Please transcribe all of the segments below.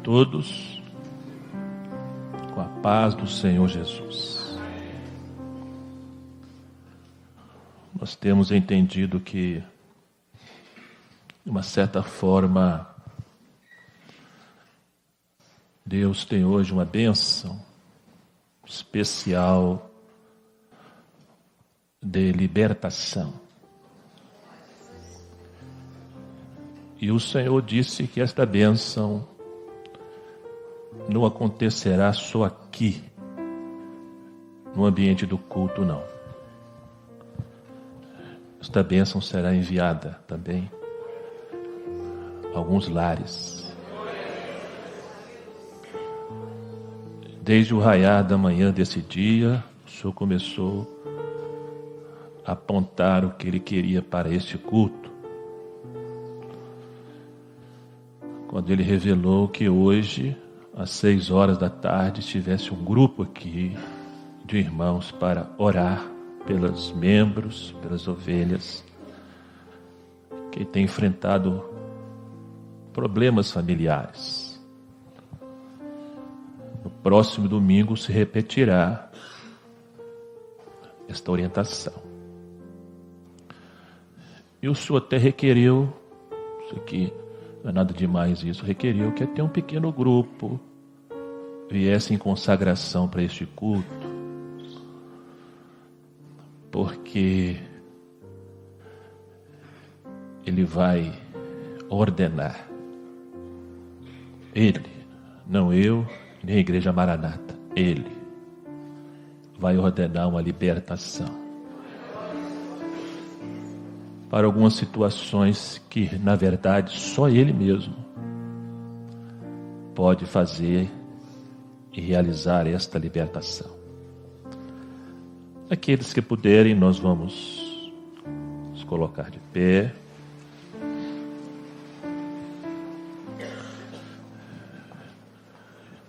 todos com a paz do Senhor Jesus. Nós temos entendido que, de uma certa forma, Deus tem hoje uma bênção especial de libertação. E o Senhor disse que esta bênção não acontecerá só aqui, no ambiente do culto, não. Esta bênção será enviada também a alguns lares. Desde o raiar da manhã desse dia, o Senhor começou a apontar o que Ele queria para este culto. Quando Ele revelou que hoje, às 6 horas da tarde, tivesse um grupo aqui de irmãos para orar pelos membros, pelas ovelhas, que têm enfrentado problemas familiares. No próximo domingo se repetirá esta orientação. E o Senhor até requeriu, isso aqui não é nada demais isso, requeriu que até um pequeno grupo viesse em consagração para este culto, porque Ele vai ordenar. Ele, não eu, nem a Igreja Maranata, Ele vai ordenar uma libertação para algumas situações que, na verdade, só Ele mesmo pode fazer e realizar esta libertação. Aqueles que puderem, nós vamos nos colocar de pé.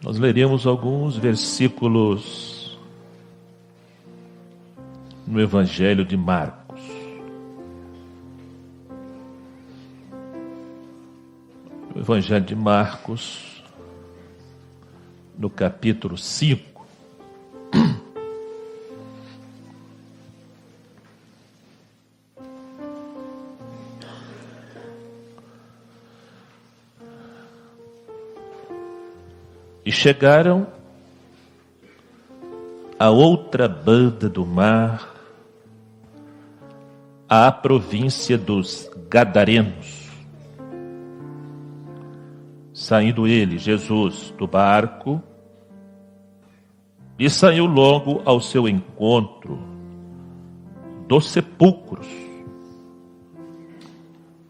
Nós leremos alguns versículos no Evangelho de Marcos. O Evangelho de Marcos, no capítulo 5. E chegaram a outra banda do mar, à província dos Gadarenos. Saindo ele, Jesus, do barco, e saiu logo ao seu encontro dos sepulcros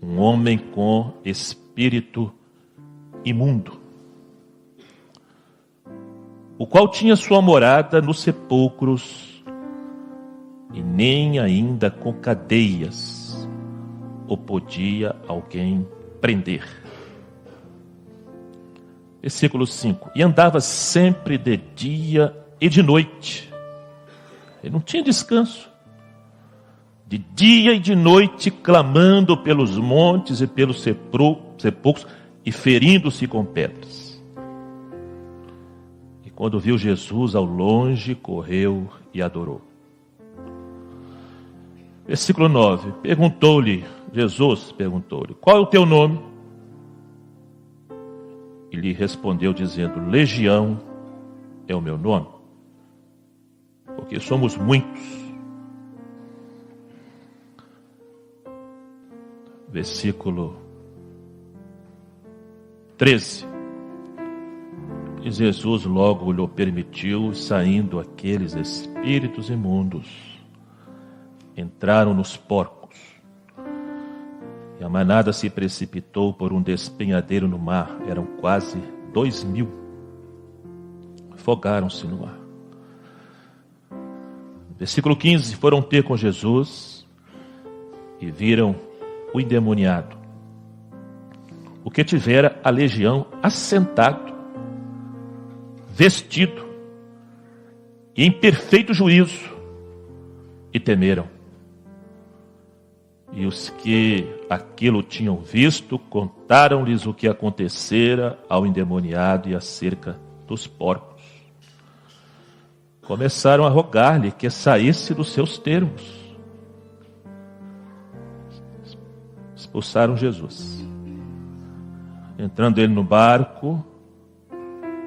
um homem com espírito imundo, o qual tinha sua morada nos sepulcros, e nem ainda com cadeias o podia alguém prender. Versículo 5. E andava sempre de dia e de noite. Ele não tinha descanso. De dia e de noite, clamando pelos montes e pelos sepulcros, e ferindo-se com pedras. Quando viu Jesus ao longe, correu e adorou. Versículo 9. Jesus perguntou-lhe, qual é o teu nome? E lhe respondeu dizendo, Legião é o meu nome, porque somos muitos. Versículo 13. E Jesus logo lhe permitiu, saindo aqueles espíritos imundos, entraram nos porcos, e a manada se precipitou por um despenhadeiro no mar, eram quase 2.000, afogaram-se no mar. Versículo 15, foram ter com Jesus, e viram o endemoniado, o que tivera a legião, assentado, vestido e em perfeito juízo, e temeram. E os que aquilo tinham visto, contaram-lhes o que acontecera ao endemoniado e acerca dos porcos. Começaram a rogar-lhe que saísse dos seus termos. Expulsaram Jesus. Entrando ele no barco,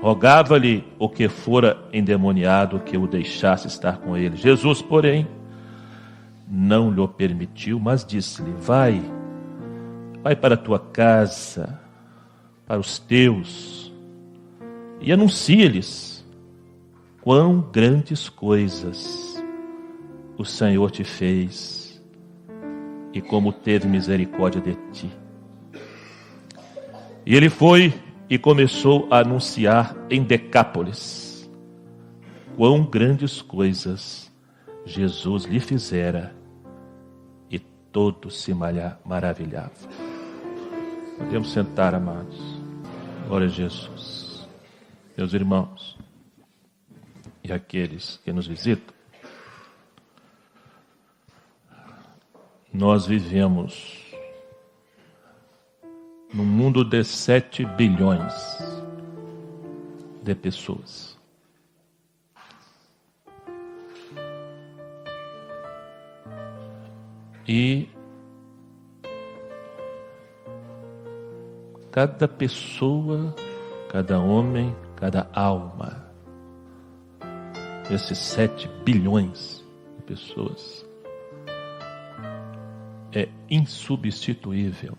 rogava-lhe o que fora endemoniado que o deixasse estar com ele. Jesus, porém, não lhe permitiu, mas disse-lhe: vai para a tua casa, para os teus, e anuncia-lhes quão grandes coisas o Senhor te fez e como teve misericórdia de ti. E ele foi e começou a anunciar em Decápolis quão grandes coisas Jesus lhe fizera, e todos se maravilhavam. Podemos sentar, amados. Glória a Jesus. Meus irmãos e aqueles que nos visitam, nós vivemos num mundo de 7 bilhões de pessoas. E cada pessoa, cada homem, cada alma, esses 7 bilhões de pessoas, é insubstituível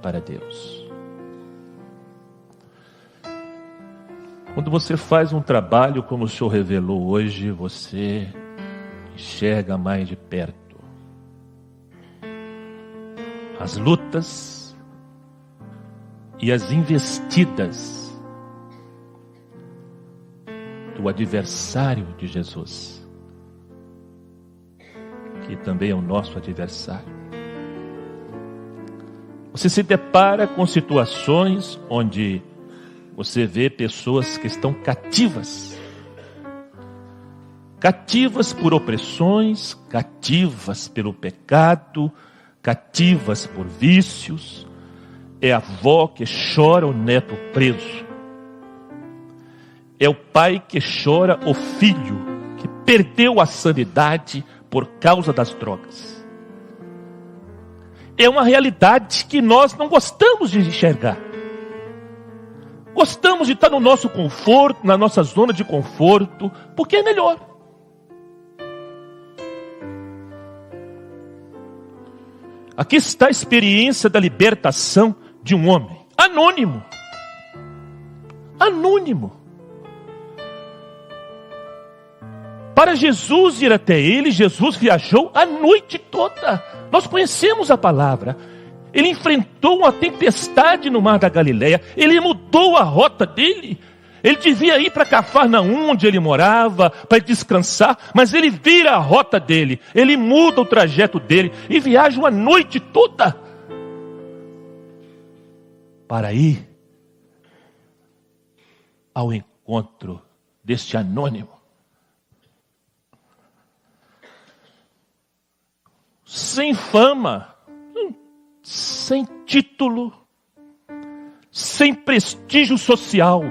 para Deus. Quando você faz um trabalho como o Senhor revelou hoje, você enxerga mais de perto as lutas e as investidas do adversário de Jesus, que também é o nosso adversário. Você se depara com situações onde você vê pessoas que estão cativas por opressões, cativas pelo pecado, cativas por vícios. É a avó que chora o neto preso. É o pai que chora o filho que perdeu a sanidade por causa das drogas. É uma realidade que nós não gostamos de enxergar. Gostamos de estar no nosso conforto, na nossa zona de conforto, porque é melhor. Aqui está a experiência da libertação de um homem anônimo. Anônimo. Para Jesus ir até ele, Jesus viajou a noite toda. Nós conhecemos a palavra. Ele enfrentou uma tempestade no mar da Galileia. Ele mudou a rota dele. Ele devia ir para Cafarnaum, onde ele morava, para descansar. Mas ele vira a rota dele. Ele muda o trajeto dele e viaja uma noite toda para ir ao encontro deste anônimo. Sem fama, sem título, sem prestígio social.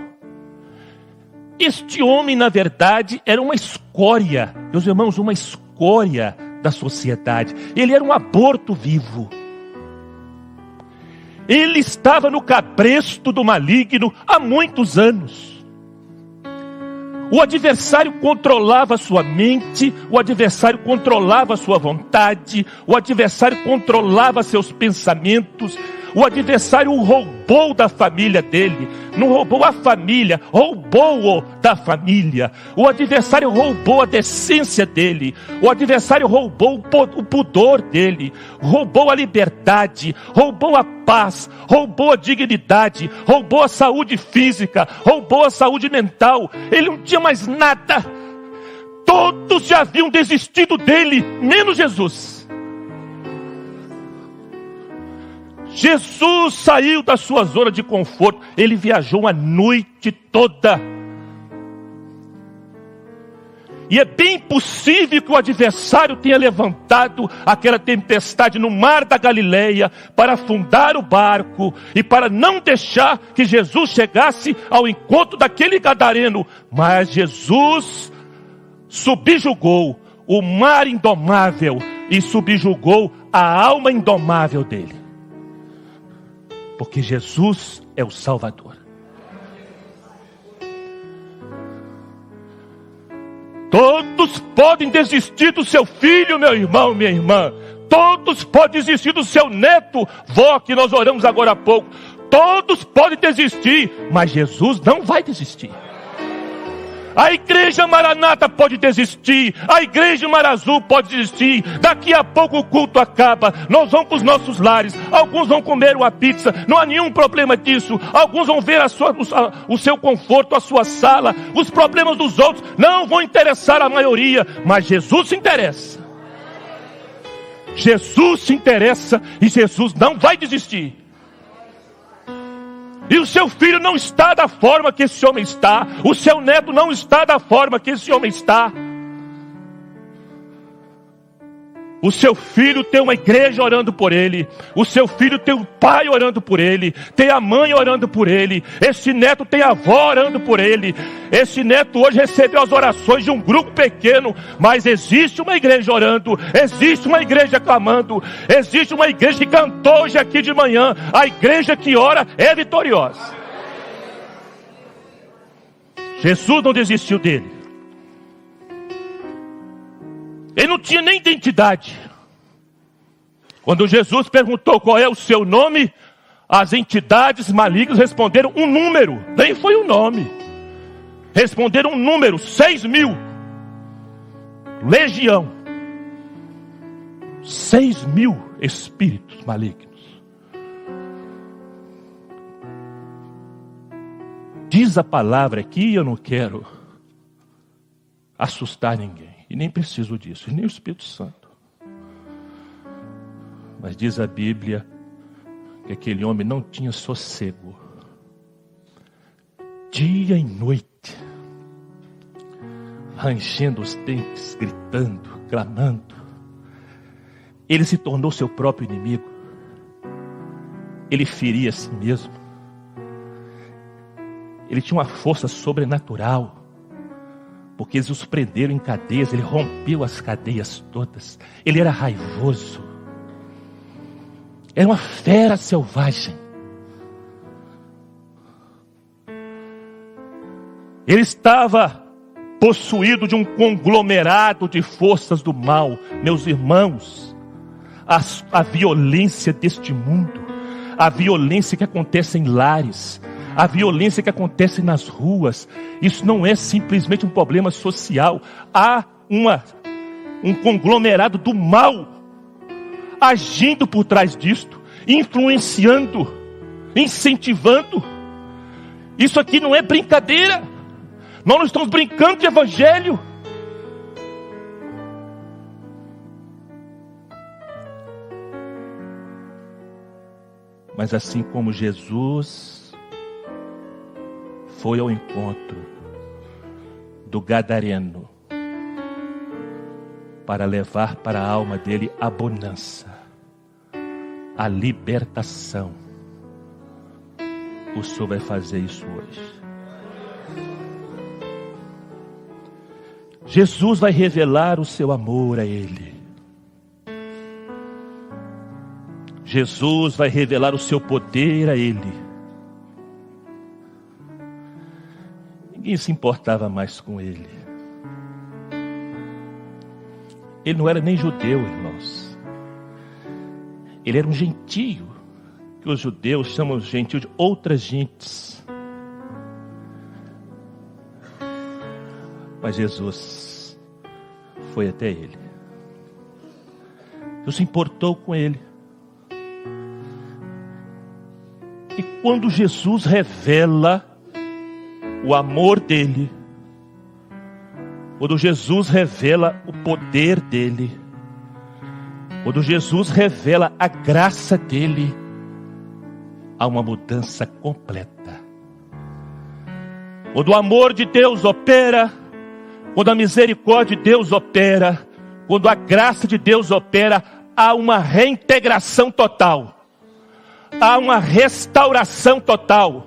Este homem, na verdade, era uma escória, meus irmãos, uma escória da sociedade. Ele era um aborto vivo. Ele estava no cabresto do maligno há muitos anos. O adversário controlava a sua mente, o adversário controlava a sua vontade, o adversário controlava seus pensamentos, o adversário o roubou da família dele. Não roubou a família, roubou-o da família. O adversário roubou a decência dele. O adversário roubou o pudor dele. Roubou a liberdade, roubou a paz, roubou a dignidade, roubou a saúde física, roubou a saúde mental. Ele não tinha mais nada. Todos já haviam desistido dele, menos Jesus. Jesus saiu da sua zona de conforto. Ele viajou a noite toda. E é bem possível que o adversário tenha levantado aquela tempestade no mar da Galileia para afundar o barco e para não deixar que Jesus chegasse ao encontro daquele gadareno. Mas Jesus subjugou o mar indomável e subjugou a alma indomável dele. Porque Jesus é o Salvador. Todos podem desistir do seu filho, meu irmão, minha irmã. Todos podem desistir do seu neto, vó, que nós oramos agora há pouco. Todos podem desistir, mas Jesus não vai desistir. A igreja Maranata pode desistir, a igreja Mar Azul pode desistir. Daqui a pouco o culto acaba, nós vamos para os nossos lares. Alguns vão comer uma pizza, não há nenhum problema disso. Alguns vão ver o seu conforto, a sua sala. Os problemas dos outros não vão interessar a maioria, mas Jesus se interessa. Jesus se interessa e Jesus não vai desistir. E o seu filho não está da forma que esse homem está. O seu neto não está da forma que esse homem está. O seu filho tem uma igreja orando por ele. O seu filho tem o pai orando por ele. Tem a mãe orando por ele. Esse neto tem a avó orando por ele. Esse neto hoje recebeu as orações de um grupo pequeno. Mas existe uma igreja orando. Existe uma igreja clamando. Existe uma igreja que cantou hoje aqui de manhã. A igreja que ora é vitoriosa. Jesus não desistiu dele. Ele não tinha nem identidade. Quando Jesus perguntou qual é o seu nome, as entidades malignas responderam um número. Nem foi um nome. Responderam um número, 6.000. Legião. 6.000 espíritos malignos. Diz a palavra aqui, eu não quero assustar ninguém. E nem preciso disso, e nem o Espírito Santo. Mas diz a Bíblia que aquele homem não tinha sossego. Dia e noite. Rangendo os dentes, gritando, clamando. Ele se tornou seu próprio inimigo. Ele feria a si mesmo. Ele tinha uma força sobrenatural. Porque eles os prenderam em cadeias, ele rompeu as cadeias todas. Ele era raivoso. Era uma fera selvagem. Ele estava possuído de um conglomerado de forças do mal. Meus irmãos, a violência deste mundo, a violência que acontece em lares, a violência que acontece nas ruas, isso não é simplesmente um problema social. Há um conglomerado do mal agindo por trás disto, influenciando, incentivando. Isso aqui não é brincadeira. Nós não estamos brincando de evangelho. Mas assim como Jesus foi ao encontro do gadareno para levar para a alma dele a bonança, a libertação. O Senhor vai fazer isso hoje. Jesus vai revelar o seu amor a ele. Jesus vai revelar o seu poder a ele. Ninguém se importava mais com ele. Ele não era nem judeu, irmãos. Ele era um gentio, que os judeus chamam de gentio de outras gentes. Mas Jesus foi até ele. Deus se importou com ele. E quando Jesus revela o amor dele, quando Jesus revela o poder dele, quando Jesus revela a graça dele, há uma mudança completa. Quando o amor de Deus opera, Quando a misericórdia de Deus opera, quando a graça de Deus opera, há uma reintegração total. Há uma restauração total.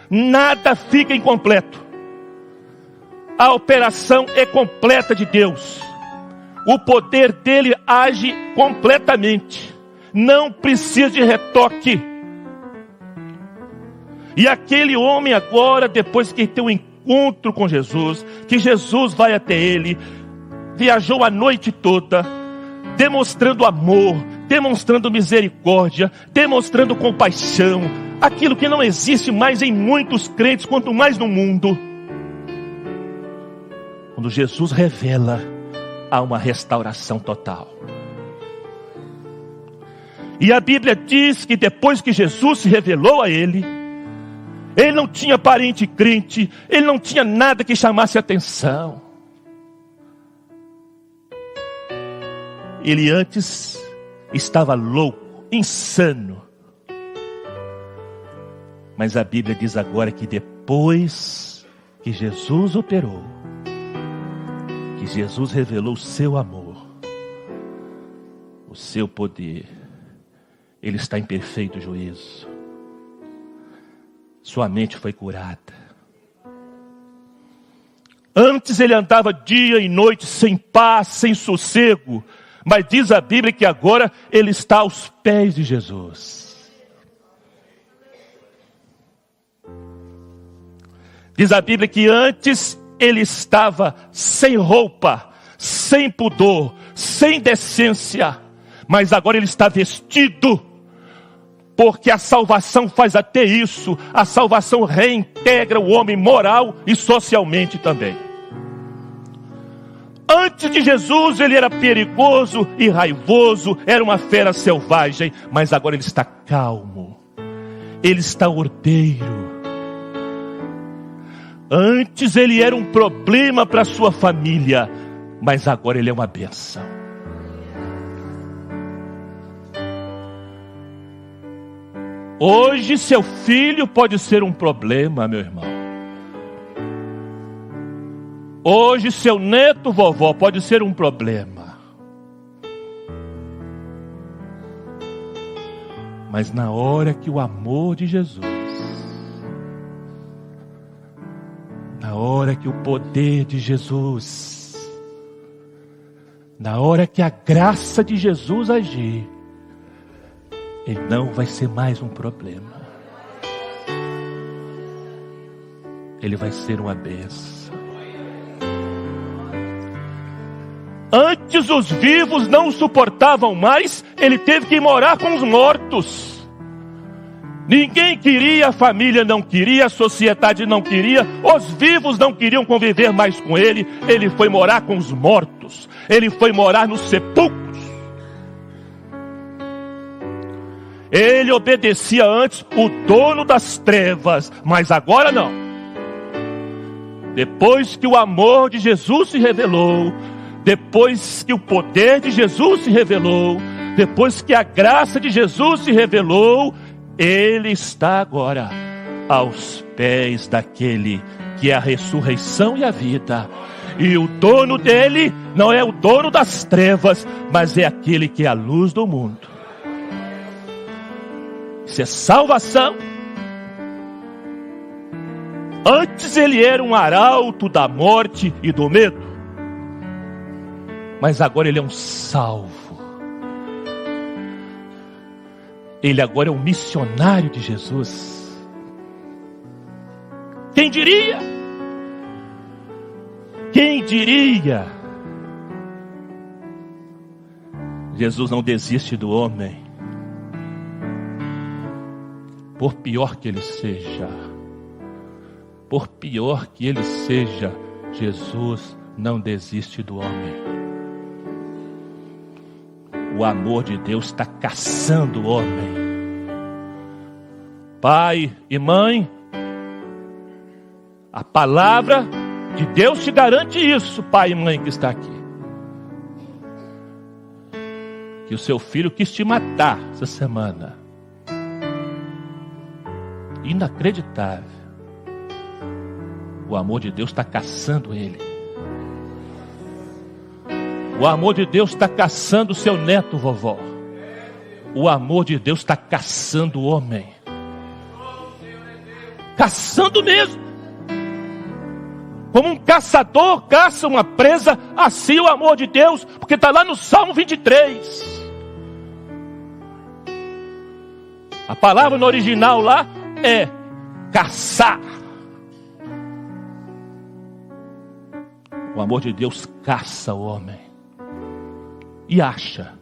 Nada fica incompleto. A operação é completa de Deus. O poder dele age completamente. Não precisa de retoque. E aquele homem agora, depois que tem um encontro com Jesus, que Jesus vai até ele, viajou a noite toda, demonstrando amor, demonstrando misericórdia, demonstrando compaixão, aquilo que não existe mais em muitos crentes, quanto mais no mundo. Quando Jesus revela, há uma restauração total. E a Bíblia diz que depois que Jesus se revelou a ele não tinha parente crente, ele não tinha nada que chamasse atenção. Ele antes estava louco, insano. Mas a Bíblia diz agora que depois que Jesus operou, que Jesus revelou o seu amor, o seu poder, ele está em perfeito juízo. Sua mente foi curada. Antes ele andava dia e noite sem paz, sem sossego. Mas diz a Bíblia que agora ele está aos pés de Jesus. Diz a Bíblia que antes ele estava sem roupa, sem pudor, sem decência. Mas agora ele está vestido. Porque a salvação faz até isso. A salvação reintegra o homem moral e socialmente também. Antes de Jesus ele era perigoso e raivoso, era uma fera selvagem, mas agora ele está calmo, ele está ordeiro. Antes ele era um problema para sua família, mas agora ele é uma bênção. Hoje seu filho pode ser um problema, meu irmão. Hoje seu neto, vovó, pode ser um problema. Mas na hora que o amor de Jesus, na hora que o poder de Jesus, na hora que a graça de Jesus agir, ele não vai ser mais um problema. Ele vai ser uma bênção. Antes os vivos não o suportavam mais, ele teve que morar com os mortos. Ninguém queria, a família não queria, a sociedade não queria, os vivos não queriam conviver mais com ele. Ele foi morar com os mortos, ele foi morar nos sepulcros. Ele obedecia antes o dono das trevas, mas agora não. Depois que o amor de Jesus se revelou, depois que o poder de Jesus se revelou, depois que a graça de Jesus se revelou, ele está agora aos pés daquele que é a ressurreição e a vida. E o dono dele não é o dono das trevas, mas é aquele que é a luz do mundo. Isso é salvação. Antes ele era um arauto da morte e do medo, mas agora ele é um salvo. Ele agora é um missionário de Jesus. Quem diria? Quem diria? Jesus não desiste do homem, por pior que ele seja. Por pior que ele seja, Jesus não desiste do homem. O amor de Deus está caçando o homem. Pai e mãe, a palavra de Deus te garante isso, pai e mãe que está aqui. Que o seu filho quis te matar essa semana. Inacreditável. O amor de Deus está caçando ele. O amor de Deus está caçando o seu neto, vovó. O amor de Deus está caçando o homem. Caçando mesmo. Como um caçador caça uma presa, assim o amor de Deus, porque está lá no Salmo 23. A palavra no original lá é caçar. O amor de Deus caça o homem e acha.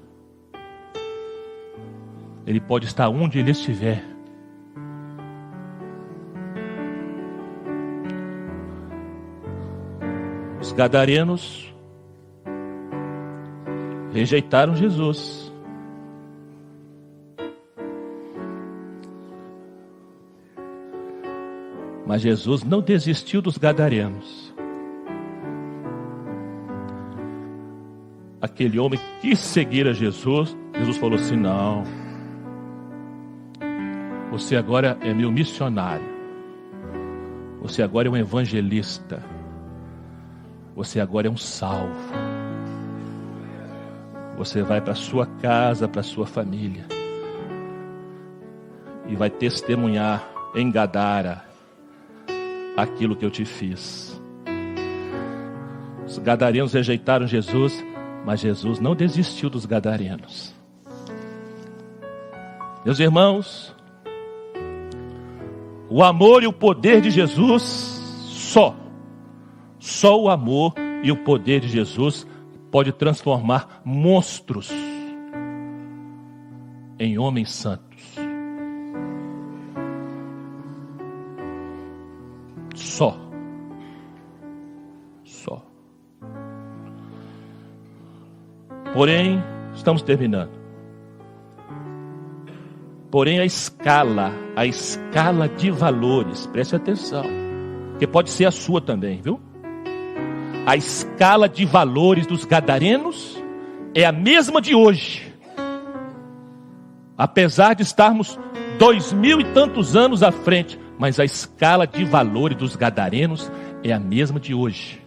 Ele pode estar onde ele estiver. Os gadarenos rejeitaram Jesus. Mas Jesus não desistiu dos gadarenos. Aquele homem quis seguir a Jesus. Jesus falou assim: não, você agora é meu missionário. Você agora é um evangelista. Você agora é um salvo. Você vai para a sua casa, para a sua família, e vai testemunhar em Gadara aquilo que eu te fiz. Os gadarenos rejeitaram Jesus, mas Jesus não desistiu dos gadarenos. Meus irmãos, o amor e o poder de Jesus, só o amor e o poder de Jesus pode transformar monstros em homens santos. Só. Porém, estamos terminando. Porém, a escala de valores, preste atenção, que pode ser a sua também, viu? A escala de valores dos gadarenos é a mesma de hoje. Apesar de estarmos 2000 e tantos anos à frente, mas a escala de valores dos gadarenos é a mesma de hoje.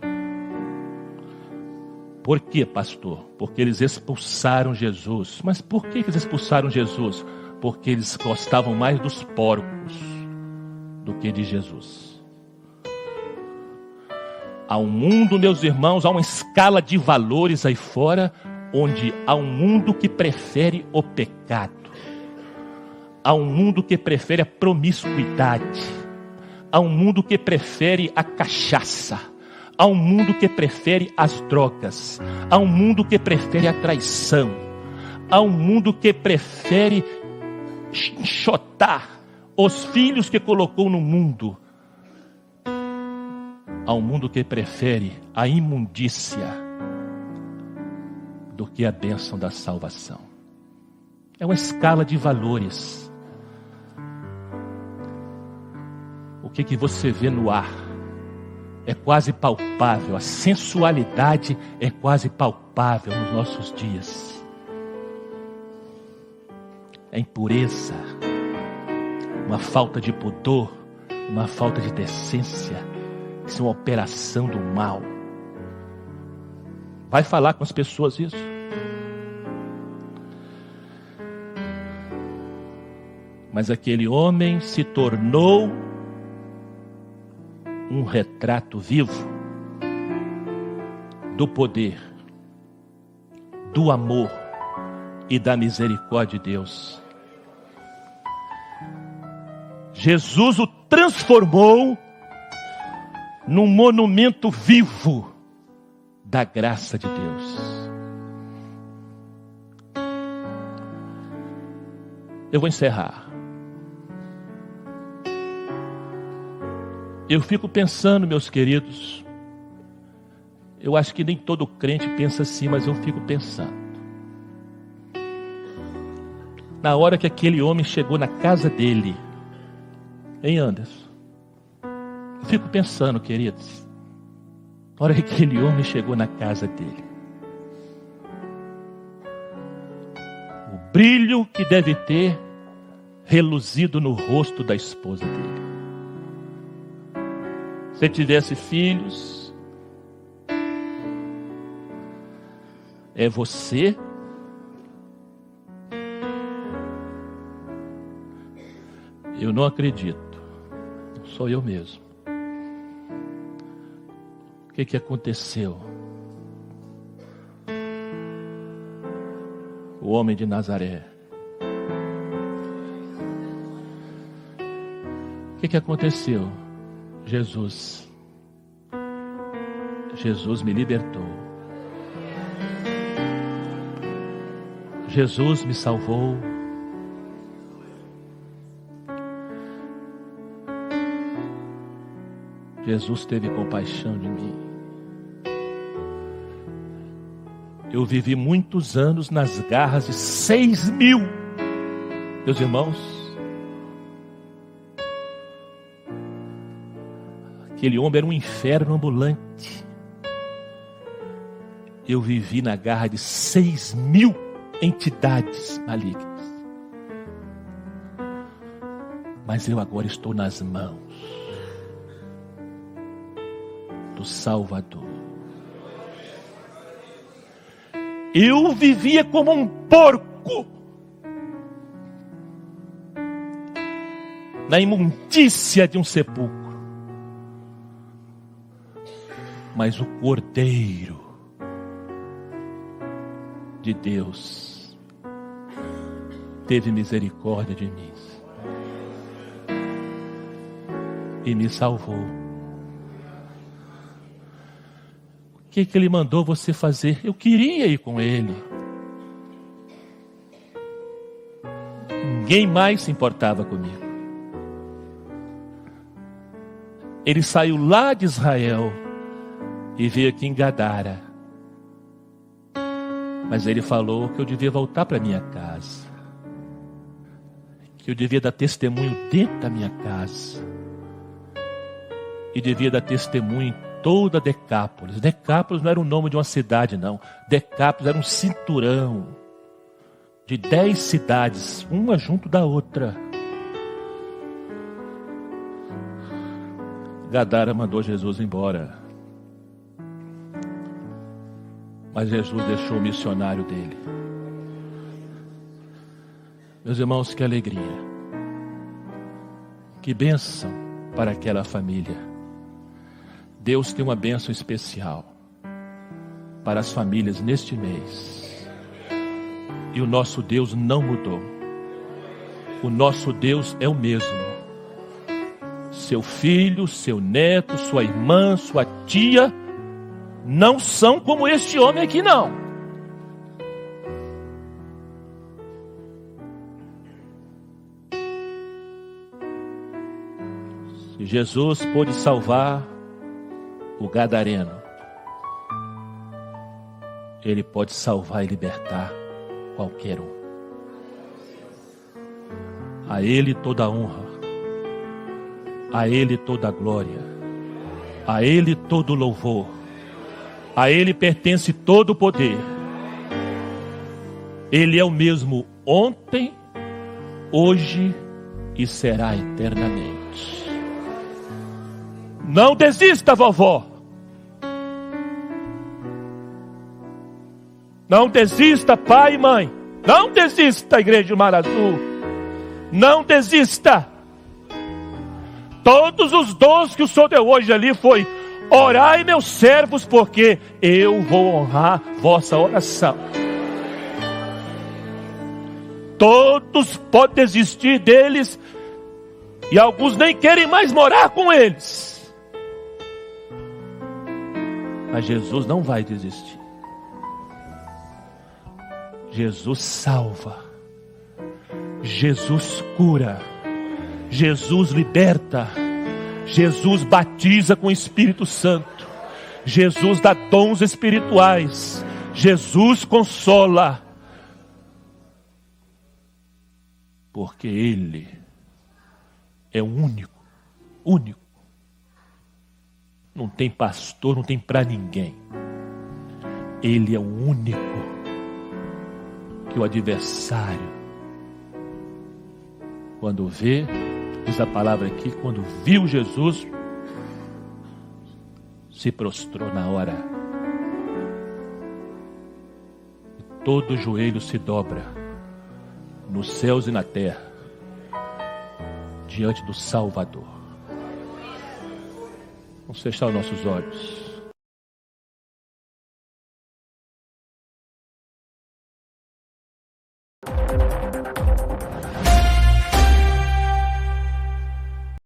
Por quê, pastor? Porque eles expulsaram Jesus. Mas por que eles expulsaram Jesus? Porque eles gostavam mais dos porcos do que de Jesus. Há um mundo, meus irmãos, há uma escala de valores aí fora, onde há um mundo que prefere o pecado. Há um mundo que prefere a promiscuidade. Há um mundo que prefere a cachaça. Há um mundo que prefere as drogas. Há um mundo que prefere a traição. Há um mundo que prefere enxotar os filhos que colocou no mundo. Há um mundo que prefere a imundícia do que a bênção da salvação. É uma escala de valores. O que você vê no ar é quase palpável. A sensualidade é quase palpável nos nossos dias. A impureza, uma falta de pudor, uma falta de decência, isso é uma operação do mal. Vai falar com as pessoas isso. Mas aquele homem se tornou um retrato vivo do poder, do amor e da misericórdia de Deus. Jesus o transformou num monumento vivo da graça de Deus. Eu vou encerrar. Eu fico pensando, meus queridos, eu acho que nem todo crente pensa assim, mas eu fico pensando. Na hora que aquele homem chegou na casa dele, hein, Anderson? Eu fico pensando, queridos, na hora que aquele homem chegou na casa dele, o brilho que deve ter reluzido no rosto da esposa dele. Se tivesse filhos, É você? Eu não acredito. Sou eu mesmo. O que aconteceu? O homem de Nazaré. O que aconteceu? Jesus. Jesus me libertou. Jesus me salvou. Jesus teve compaixão de mim. Eu vivi muitos anos nas garras de 6.000. Meus irmãos, aquele homem era um inferno ambulante. Eu vivi na garra de 6.000 entidades malignas. Mas eu agora estou nas mãos do Salvador. Eu vivia como um porco na imundícia de um sepulcro. Mas o Cordeiro de Deus teve misericórdia de mim e me salvou. O que Ele mandou você fazer? Eu queria ir com Ele. Ninguém mais se importava comigo. Ele saiu lá de Israel e veio aqui em Gadara. Mas Ele falou que eu devia voltar para minha casa, que eu devia dar testemunho dentro da minha casa, e devia dar testemunho em toda Decápolis. Decápolis não era o nome de uma cidade, não. Decápolis era um cinturão de 10 cidades, uma junto da outra. Gadara mandou Jesus embora, mas Jesus deixou o missionário dele. Meus irmãos, que alegria, que bênção para aquela família. Deus tem uma bênção especial para as famílias neste mês. E o nosso Deus não mudou. O nosso Deus é o mesmo. Seu filho, seu neto, sua irmã, sua tia não são como este homem aqui, não. Se Jesus pôde salvar o gadareno, Ele pode salvar e libertar qualquer um. A Ele toda a honra, a Ele toda a glória, a Ele todo o louvor, a Ele pertence todo o poder. Ele é o mesmo ontem, hoje e será eternamente. Não desista, vovó. Não desista, pai e mãe. Não desista, igreja de Mar Azul. Não desista. Todos os dons que o Senhor deu hoje ali foi: orai, meus servos, porque eu vou honrar vossa oração. Todos podem desistir deles, e alguns nem querem mais morar com eles. Mas Jesus não vai desistir. Jesus salva, Jesus cura, Jesus liberta, Jesus batiza com o Espírito Santo, Jesus dá dons espirituais, Jesus consola, porque Ele é o único, único. Não tem pastor, não tem para ninguém. Ele é o único que o adversário, quando vê, diz a palavra aqui, quando viu Jesus, se prostrou na hora. todo joelho se dobra, nos céus e na terra, diante do Salvador. Vamos fechar os nossos olhos.